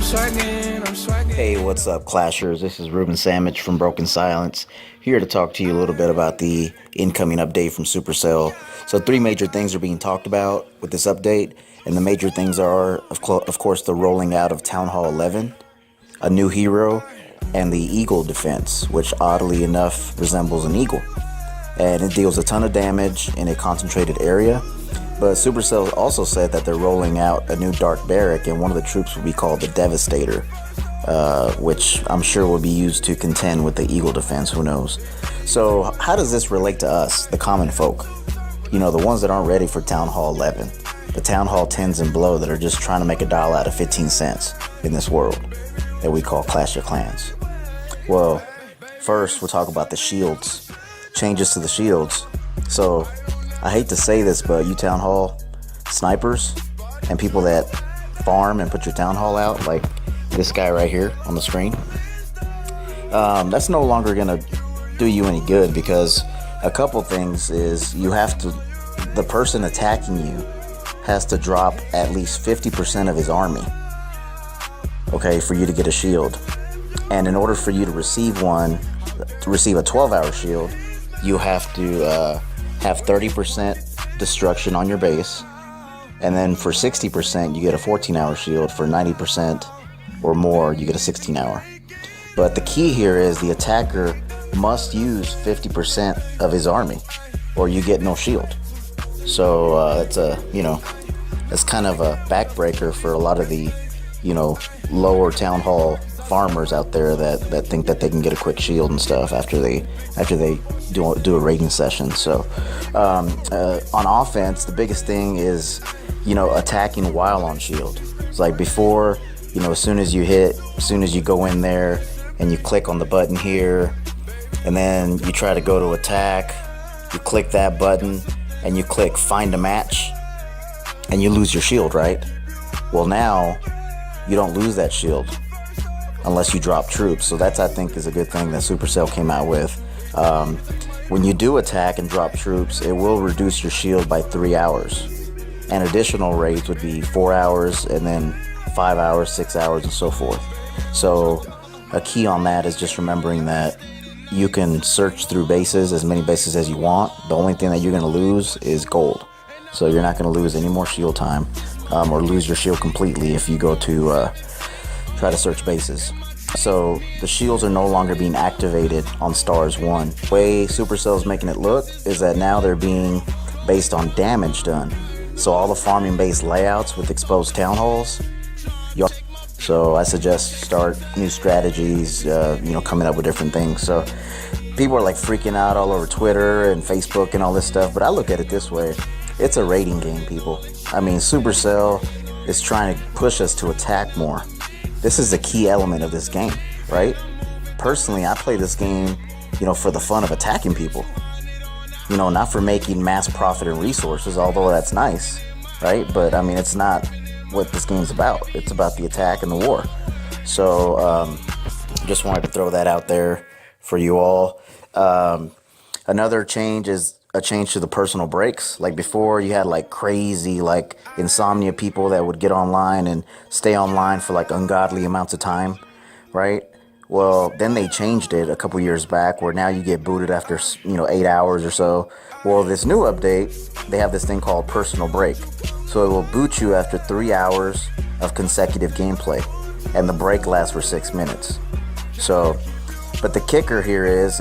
Hey, what's up, Clashers? This is BrokenSilence from BrokenSilence, here to talk to you a little bit about the incoming update from Supercell. So, three major things are being talked about with this update, and the major things are, of course, the rolling out of Town Hall 11, a new hero, and the Eagle defense, which oddly enough resembles an eagle. And it deals a ton of damage in a concentrated area. But Supercell also said that they're rolling out a new Dark Barrack, and one of the troops will be called the Devastator, which I'm sure will be used to contend with the Eagle defense, who knows. So how does this relate to us, the common folk? You know, the ones that aren't ready for Town Hall 11, the Town Hall 10s and below that are just trying to make a dollar out of 15 cents in this world that we call Clash of Clans. Well, first we'll talk about the shields, changes to the shields. So I hate to say this, but you Town Hall snipers and people that farm and put your Town Hall out, like this guy right here on the screen, that's no longer gonna do you any good, because a couple things is the person attacking you has to drop at least 50% of his army, okay, for you to get a shield. And in order for you to receive a 12-hour shield, you have to have 30% destruction on your base, and then for 60% you get a 14-hour shield. For 90% or more you get a 16-hour. But the key here is the attacker must use 50% of his army or you get no shield. So that's kind of a backbreaker for a lot of the lower Town Hall farmers out there that think that they can get a quick shield and stuff after they do a raiding session. So on offense, the biggest thing is attacking while on shield. It's like before, as soon as you go in there and you click on the button here, and then you try to go to attack, you click that button and you click find a match, and you lose your shield, right? Well, now you don't lose that shield unless you drop troops. So that's, I think, is a good thing that Supercell came out with. When you do attack and drop troops, it will reduce your shield by 3 hours. And additional raids would be 4 hours, and then 5 hours, 6 hours, and so forth. So a key on that is just remembering that you can search through bases, as many bases as you want. The only thing that you're going to lose is gold. So you're not going to lose any more shield time, or lose your shield completely if you go to try to search bases. So the shields are no longer being activated on stars 1. The way Supercell's making it look is that now they're being based on damage done. So all the farming based layouts with exposed town halls. So I suggest start new strategies, coming up with different things. So people are like freaking out all over Twitter and Facebook and all this stuff, but I look at it this way. It's a rating game, people. I mean, Supercell is trying to push us to attack more. This is a key element of this game, right? Personally, I play this game, for the fun of attacking people. Not for making mass profit and resources, although that's nice, right? But I mean, it's not what this game's about. It's about the attack and the war. So just wanted to throw that out there for you all. Another change is a change to the personal breaks. Like before, you had like crazy insomnia people that would get online and stay online for ungodly amounts of time, right? Well, then they changed it a couple years back where now you get booted after 8 hours or so. Well, this new update, they have this thing called personal break. So it will boot you after 3 hours of consecutive gameplay, and the break lasts for 6 minutes. So, but the kicker here is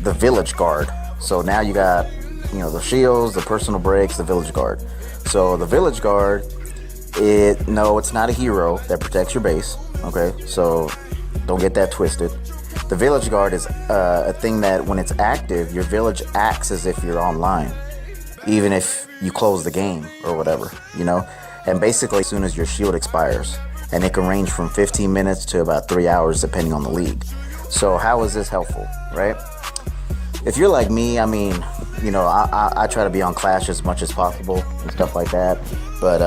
the village guard. So now you got, the shields, the personal breaks, the village guard. So the village guard, it's not a hero that protects your base. Okay, so don't get that twisted. The village guard is a thing that when it's active, your village acts as if you're online, even if you close the game or whatever, and basically as soon as your shield expires, and it can range from 15 minutes to about 3 hours depending on the league. So how is this helpful, right? If you're like me, I mean, I try to be on Clash as much as possible and stuff like that, but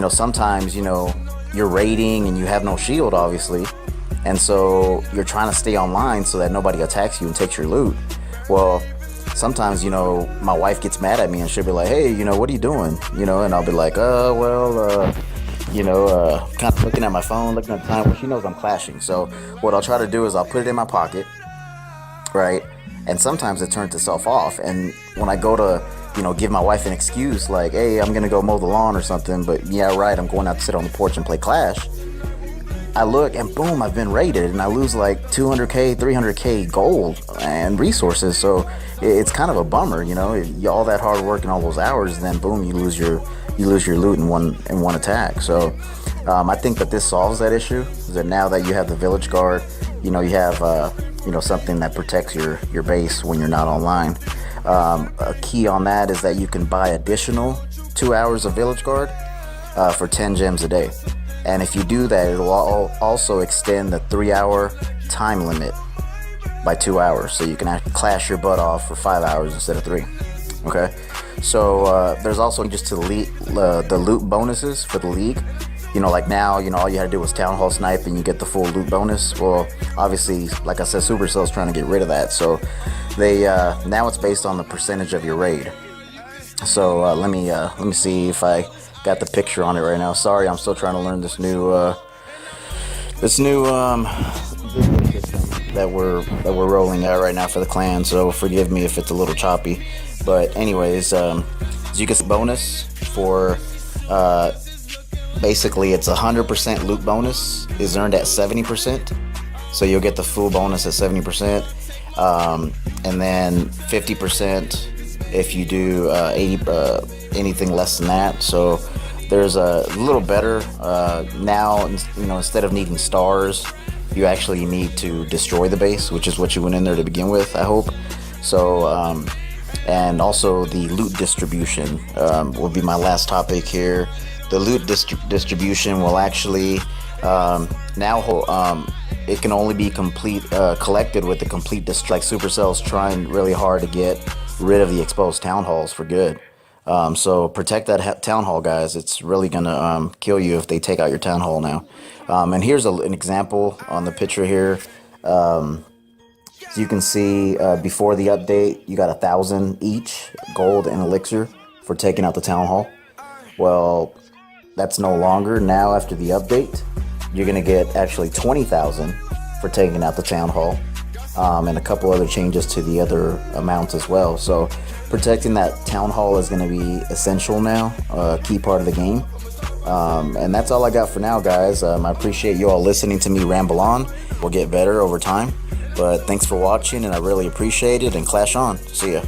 sometimes you're raiding and you have no shield, obviously, and so you're trying to stay online so that nobody attacks you and takes your loot. Well, sometimes, my wife gets mad at me and she'll be like, hey, what are you doing? And I'll be like, kind of looking at my phone, looking at the time. Well, she knows I'm clashing. So what I'll try to do is I'll put it in my pocket, right? And sometimes it turns itself off. And when I go to, give my wife an excuse like, hey, I'm going to go mow the lawn or something, but yeah, right, I'm going out to sit on the porch and play Clash. I look and boom, I've been raided and I lose like 200K, 300K gold and resources. So it's kind of a bummer, all that hard work and all those hours, then boom, you lose your loot in one attack. So I think that this solves that issue. Is that now that you have the village guard, you have something that protects your base when you're not online. A key on that is that you can buy additional 2 hours of village guard for 10 gems a day. And if you do that, it'll also extend the 3-hour time limit by 2 hours. So you can actually clash your butt off for 5 hours instead of 3. Okay? So there's also just to the loot bonuses for the league. Like now, all you had to do was Town Hall snipe and you get the full loot bonus. Well, obviously, like I said, Supercell's trying to get rid of that. So they now it's based on the percentage of your raid. So let me see if I got the picture on it right now. Sorry, I'm still trying to learn this new system that we're rolling out right now for the clan. So forgive me if it's a little choppy. But anyways, as you get the bonus for basically it's 100% loot bonus is earned at 70%. So you'll get the full bonus at 70%, and then 50% if you do 80 anything less than that. So there's a little better now. Instead of needing stars, you actually need to destroy the base, which is what you went in there to begin with, I hope. So and also the loot distribution will be my last topic here. The loot distribution will actually now it can only be collected with the complete like Supercell's trying really hard to get rid of the exposed town halls for good. So protect that town hall, guys. It's really gonna kill you if they take out your town hall now. And here's an example on the picture here. So you can see before the update, you got 1,000 each gold and elixir for taking out the town hall. Well, that's no longer. Now after the update, you're gonna get actually 20,000 for taking out the town hall. And a couple other changes to the other amounts as well. So protecting that town hall is going to be essential now, a key part of the game. And that's all I got for now, guys. I appreciate you all listening to me ramble on. We'll get better over time. But thanks for watching, and I really appreciate it. And clash on. See ya.